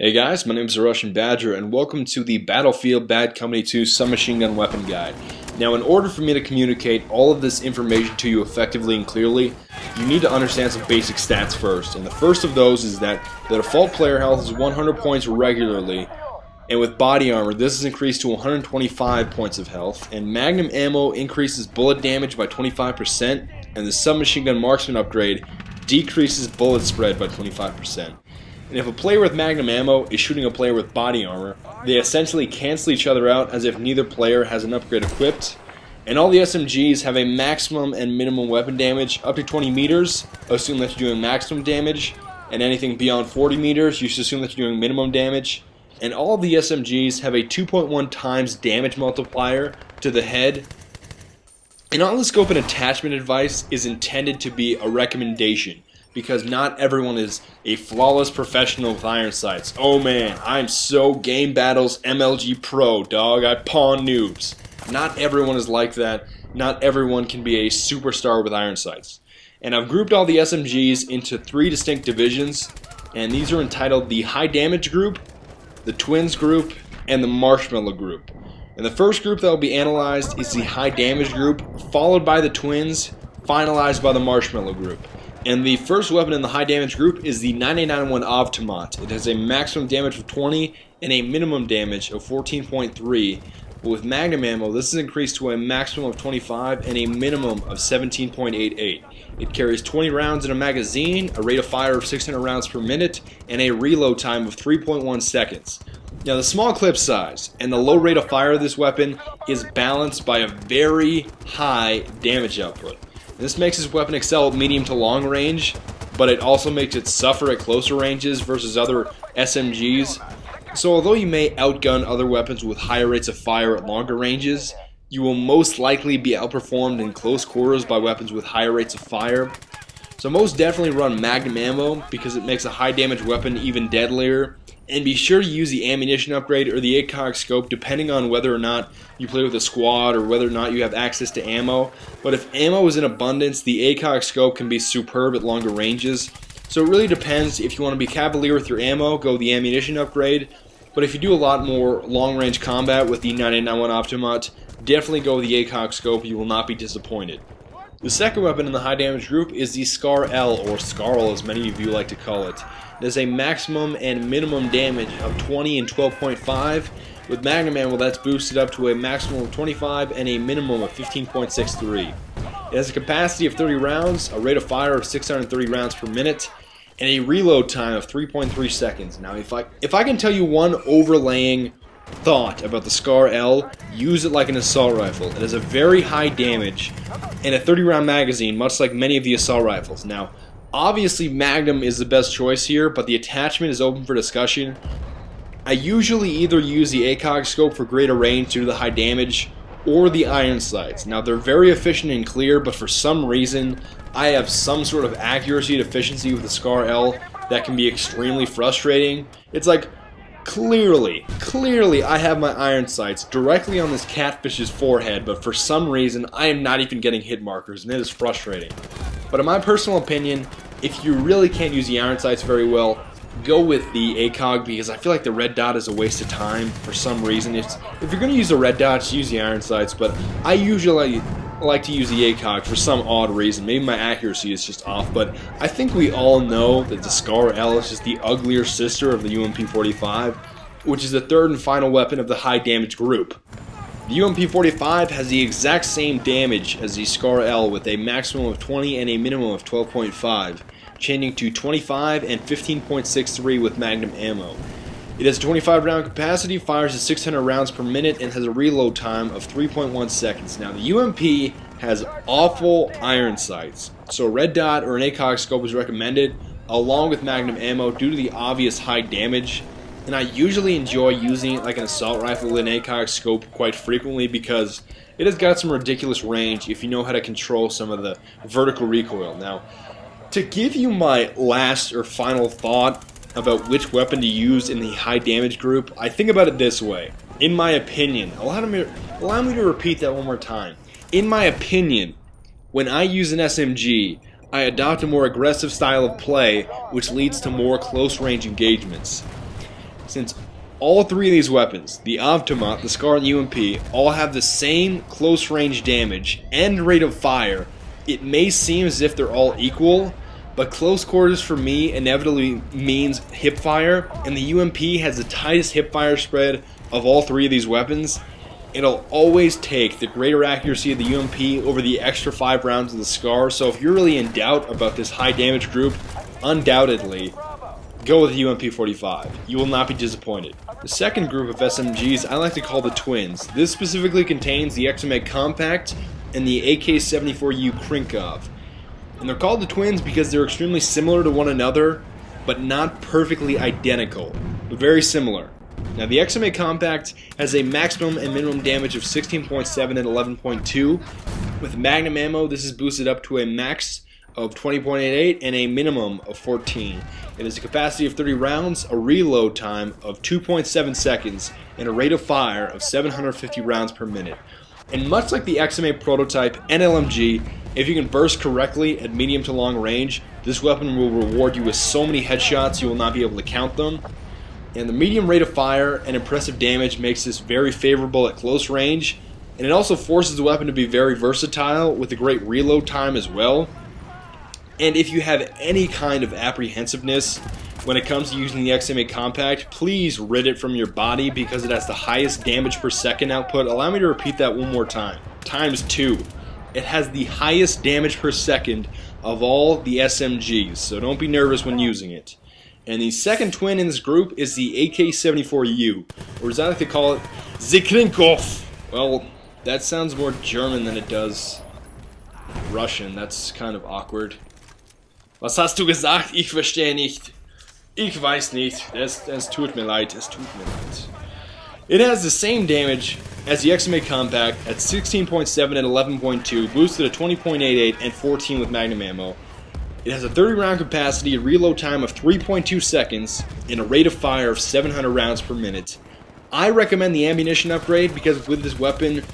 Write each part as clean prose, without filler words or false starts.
Hey guys, my name is TheRussianBadger and welcome to the Battlefield Bad Company 2 Submachine Gun Weapon Guide. Now in order for me to communicate all of this information to you effectively and clearly, you need to understand some basic stats first. And the first of those is that the default player health is 100 points regularly, and with body armor this is increased to 125 points of health, and magnum ammo increases bullet damage by 25%, and the submachine gun marksman upgrade decreases bullet spread by 25%. And if a player with magnum ammo is shooting a player with body armor, they essentially cancel each other out as if neither player has an upgrade equipped. And all the SMGs have a maximum and minimum weapon damage up to 20 meters, assume that you're doing maximum damage, and anything beyond 40 meters, you should assume that you're doing minimum damage. And all of the SMGs have a 2.1 times damage multiplier to the head. And all the scope and attachment advice is intended to be a recommendation, because not everyone is a flawless professional with iron sights. Oh man, I'm so Game Battles MLG Pro, dog. I pawn noobs. Not everyone is like that. Not everyone can be a superstar with iron sights. And I've grouped all the SMGs into 3 distinct divisions, and these are entitled the High Damage Group, the Twins Group, and the Marshmallow Group. And the first group that will be analyzed is the High Damage Group, followed by the Twins, finalized by the Marshmallow Group. And the first weapon in the high damage group is the 991 Automat. It has a maximum damage of 20 and a minimum damage of 14.3. But with magnum ammo, this is increased to a maximum of 25 and a minimum of 17.88. It carries 20 rounds in a magazine, a rate of fire of 600 rounds per minute, and a reload time of 3.1 seconds. Now the small clip size and the low rate of fire of this weapon is balanced by a very high damage output. This makes this weapon excel at medium to long range, but it also makes it suffer at closer ranges versus other SMGs. So although you may outgun other weapons with higher rates of fire at longer ranges, you will most likely be outperformed in close quarters by weapons with higher rates of fire. So most definitely run magnum ammo because it makes a high damage weapon even deadlier. And be sure to use the ammunition upgrade or the ACOG scope depending on whether or not you play with a squad or whether or not you have access to ammo. But if ammo is in abundance, the ACOG scope can be superb at longer ranges. So it really depends. If you want to be cavalier with your ammo, go the ammunition upgrade. But if you do a lot more long range combat with the 991 Automat, definitely go with the ACOG scope. You will not be disappointed. The second weapon in the high damage group is the Scar L, or Scarl as many of you like to call it. It has a maximum and minimum damage of 20 and 12.5. With magnum ammo that's boosted up to a maximum of 25 and a minimum of 15.63. It has a capacity of 30 rounds, a rate of fire of 630 rounds per minute, and a reload time of 3.3 seconds. Now if I can tell you one overlaying thought about the Scar L, use it like an assault rifle. It has a very high damage and a 30 round magazine, much like many of the assault rifles. Now obviously magnum is the best choice here, but the attachment is open for discussion. I usually either use the ACOG scope for greater range due to the high damage, or the iron sights. Now they're very efficient and clear, but for some reason I have some sort of accuracy deficiency with the Scar L that can be extremely frustrating. It's like, clearly I have my iron sights directly on this catfish's forehead, but for some reason I am not even getting hit markers, and it is frustrating. But in my personal opinion, if you really can't use the iron sights very well, go with the ACOG, because I feel like the red dot is a waste of time for some reason. If you're going to use the red dot, just use the iron sights, but I usually like to use the ACOG for some odd reason. Maybe my accuracy is just off, but I think we all know that the Scar L is just the uglier sister of the UMP-45, which is the third and final weapon of the high damage group. The UMP-45 has the exact same damage as the Scar L with a maximum of 20 and a minimum of 12.5, changing to 25 and 15.63 with magnum ammo. It has a 25 round capacity, fires at 600 rounds per minute, and has a reload time of 3.1 seconds. Now the UMP has awful iron sights, so a red dot or an ACOG scope is recommended along with magnum ammo due to the obvious high damage. And I usually enjoy using it like an assault rifle with an ACOG scope quite frequently because it has got some ridiculous range if you know how to control some of the vertical recoil. Now, to give you my last or final thought about which weapon to use in the high damage group, I think about it this way. In my opinion, allow me to repeat that one more time. In my opinion, when I use an SMG, I adopt a more aggressive style of play, which leads to more close range engagements. Since all three of these weapons, the Automat, the SCAR, and the UMP, all have the same close range damage and rate of fire, it may seem as if they're all equal, but close quarters for me inevitably means hipfire, and the UMP has the tightest hipfire spread of all three of these weapons. It'll always take the greater accuracy of the UMP over the extra 5 rounds of the SCAR, so if you're really in doubt about this high damage group, undoubtedly go with the UMP-45. You will not be disappointed. The second group of SMGs I like to call the twins. This specifically contains the XM8 Compact and the AK-74U Krinkov. And they're called the twins because they're extremely similar to one another, but not perfectly identical, but very similar. Now the XM8 Compact has a maximum and minimum damage of 16.7 and 11.2. With Magnum ammo, this is boosted up to a max of 20.88 and a minimum of 14. It has a capacity of 30 rounds, a reload time of 2.7 seconds, and a rate of fire of 750 rounds per minute. And much like the XM8 prototype and LMG, if you can burst correctly at medium to long range, this weapon will reward you with so many headshots you will not be able to count them. And the medium rate of fire and impressive damage makes this very favorable at close range, and it also forces the weapon to be very versatile with a great reload time as well. And if you have any kind of apprehensiveness when it comes to using the XM8 Compact, please rid it from your body because it has the highest damage per second output. Allow me to repeat that one more time. Times 2. It has the highest damage per second of all the SMGs, so don't be nervous when using it. And the second twin in this group is the AK-74U, or as I like to call it, the Krinkov. Well, that sounds more German than it does Russian. That's kind of awkward. Was hast du gesagt? Ich verstehe nicht. Ich weiß nicht. Es tut mir leid. Es tut mir leid. It has the same damage as the XM8 Compact at 16.7 and 11.2, boosted at 20.88 and 14 with Magnum ammo. It has a 30 round capacity, a reload time of 3.2 seconds, and a rate of fire of 700 rounds per minute. I recommend the ammunition upgrade because with this weapon,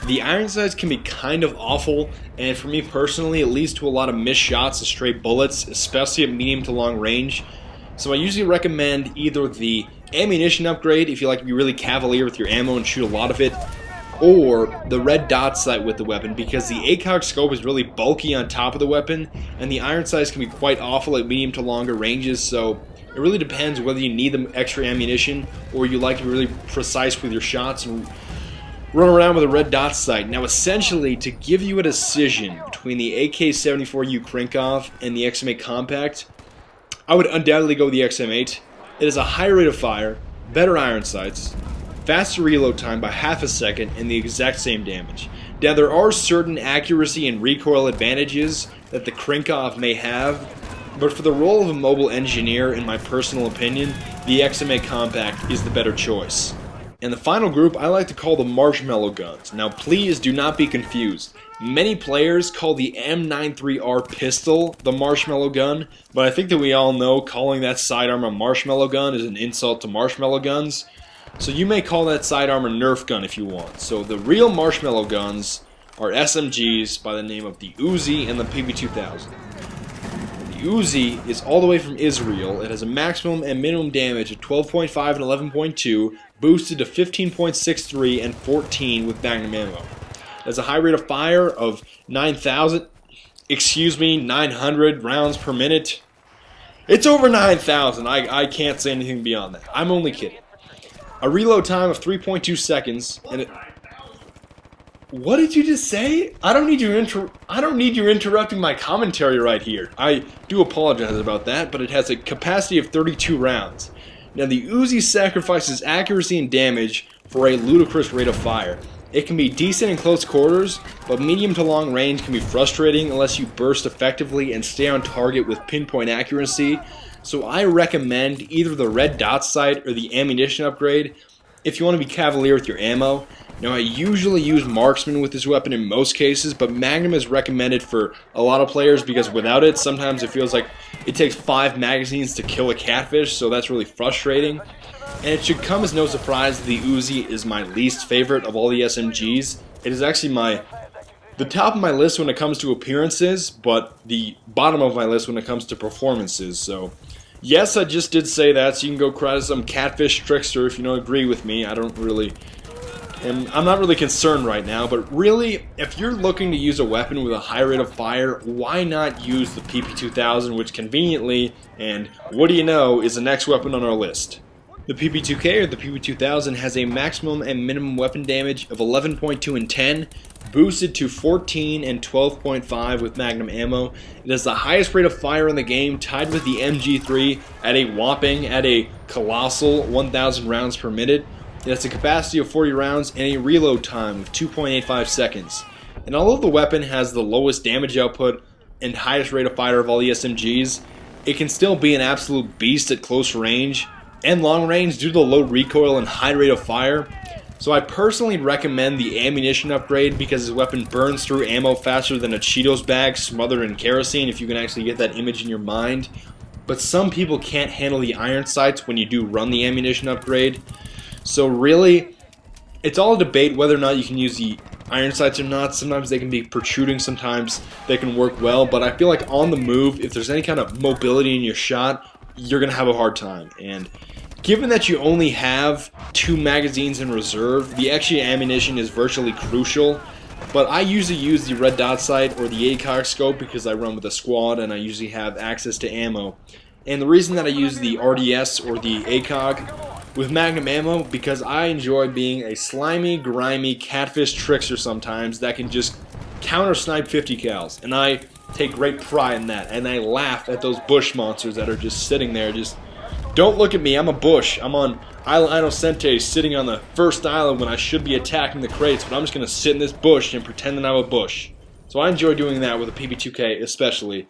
the iron sights can be kind of awful, and for me personally, it leads to a lot of missed shots and stray bullets, especially at medium to long range. So I usually recommend either the ammunition upgrade if you like to be really cavalier with your ammo and shoot a lot of it, or the red dot sight with the weapon because the ACOG scope is really bulky on top of the weapon, and the iron sights can be quite awful at medium to longer ranges, so it really depends whether you need the extra ammunition or you like to be really precise with your shots and run around with a red dot sight. Now essentially, to give you a decision between the AK-74U Krinkov and the XM8 Compact, I would undoubtedly go with the XM8. It has a higher rate of fire, better iron sights, faster reload time by half a second, and the exact same damage. Now there are certain accuracy and recoil advantages that the Krinkov may have, but for the role of a mobile engineer, in my personal opinion, the XM8 Compact is the better choice. And the final group I like to call the Marshmallow guns. Now please do not be confused. Many players call the M93R pistol the Marshmallow gun, but I think that we all know calling that sidearm a Marshmallow gun is an insult to Marshmallow guns. So you may call that sidearm a Nerf gun if you want. So the real Marshmallow guns are SMGs by the name of the Uzi and the PB2000. The Uzi is all the way from Israel. It has a maximum and minimum damage of 12.5 and 11.2, boosted to 15.63 and 14 with Magnum ammo. It has a high rate of fire of 900 rounds per minute. It's over 9,000. I can't say anything beyond that. I'm only kidding. A reload time of 3.2 seconds, and it... What did you just say? I don't need you interrupting my commentary right here. I do apologize about that, but it has a capacity of 32 rounds. Now the Uzi sacrifices accuracy and damage for a ludicrous rate of fire. It can be decent in close quarters, but medium to long range can be frustrating unless you burst effectively and stay on target with pinpoint accuracy. So I recommend either the red dot sight or the ammunition upgrade if you want to be cavalier with your ammo. Now I usually use marksman with this weapon in most cases, but Magnum is recommended for a lot of players because without it, sometimes it feels like it takes 5 magazines to kill a catfish, so that's really frustrating. And it should come as no surprise that the Uzi is my least favorite of all the SMGs. It is actually the top of my list when it comes to appearances, but the bottom of my list when it comes to performances. So Yes, I just did say that, so you can go cry to some catfish trickster if you don't agree with me. I don't really... And I'm not really concerned right now, but really, if you're looking to use a weapon with a high rate of fire, why not use the PP2000, which conveniently, and what do you know, is the next weapon on our list. The PP2K, or the PP2000, has a maximum and minimum weapon damage of 11.2 and 10, boosted to 14 and 12.5 with magnum ammo. It has the highest rate of fire in the game, tied with the MG3 at a colossal 1,000 rounds per minute. It has a capacity of 40 rounds and a reload time of 2.85 seconds. And although the weapon has the lowest damage output and highest rate of fire of all the SMGs, it can still be an absolute beast at close range and long range due to the low recoil and high rate of fire. So I personally recommend the ammunition upgrade because this weapon burns through ammo faster than a Cheetos bag smothered in kerosene, if you can actually get that image in your mind. But some people can't handle the iron sights when you do run the ammunition upgrade. So really, it's all a debate whether or not you can use the iron sights or not. Sometimes they can be protruding, sometimes they can work well, but I feel like on the move, if there's any kind of mobility in your shot, you're going to have a hard time. And given that you only have 2 magazines in reserve, the extra ammunition is virtually crucial. But I usually use the red dot sight or the ACOG scope because I run with a squad and I usually have access to ammo. And the reason that I use the RDS or the ACOG with magnum ammo, because I enjoy being a slimy, grimy catfish trickster sometimes that can just counter snipe 50 cals, and I take great pride in that, and I laugh at those bush monsters that are just sitting there, just, don't look at me, I'm a bush, I'm on Isla Inocente sitting on the first island when I should be attacking the crates, but I'm just going to sit in this bush and pretend that I'm a bush. So I enjoy doing that with a PP2K especially.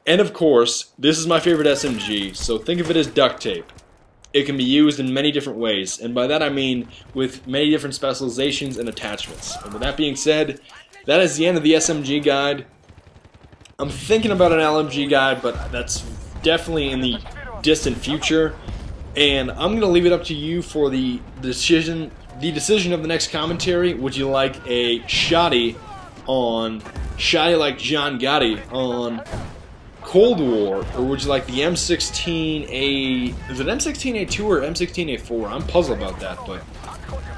And of course, this is my favorite SMG, so think of it as duct tape. It can be used in many different ways, and by that I mean with many different specializations and attachments. And with that being said, that is the end of the SMG guide. I'm thinking about an LMG guide, but that's definitely in the distant future. And I'm going to leave it up to you for the decision of the next commentary. Would you like a shoddy like John Gotti on Cold War, or would you like the M16A... Is it M16A2 or M16A4? I'm puzzled about that, but...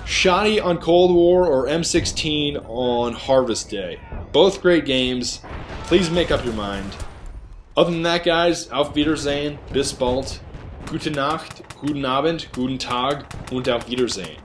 Shoddy on Cold War or M16 on Harvest Day. Both great games. Please make up your mind. Other than that, guys, auf Wiedersehen, bis bald, gute Nacht, guten Abend, guten Tag und auf Wiedersehen.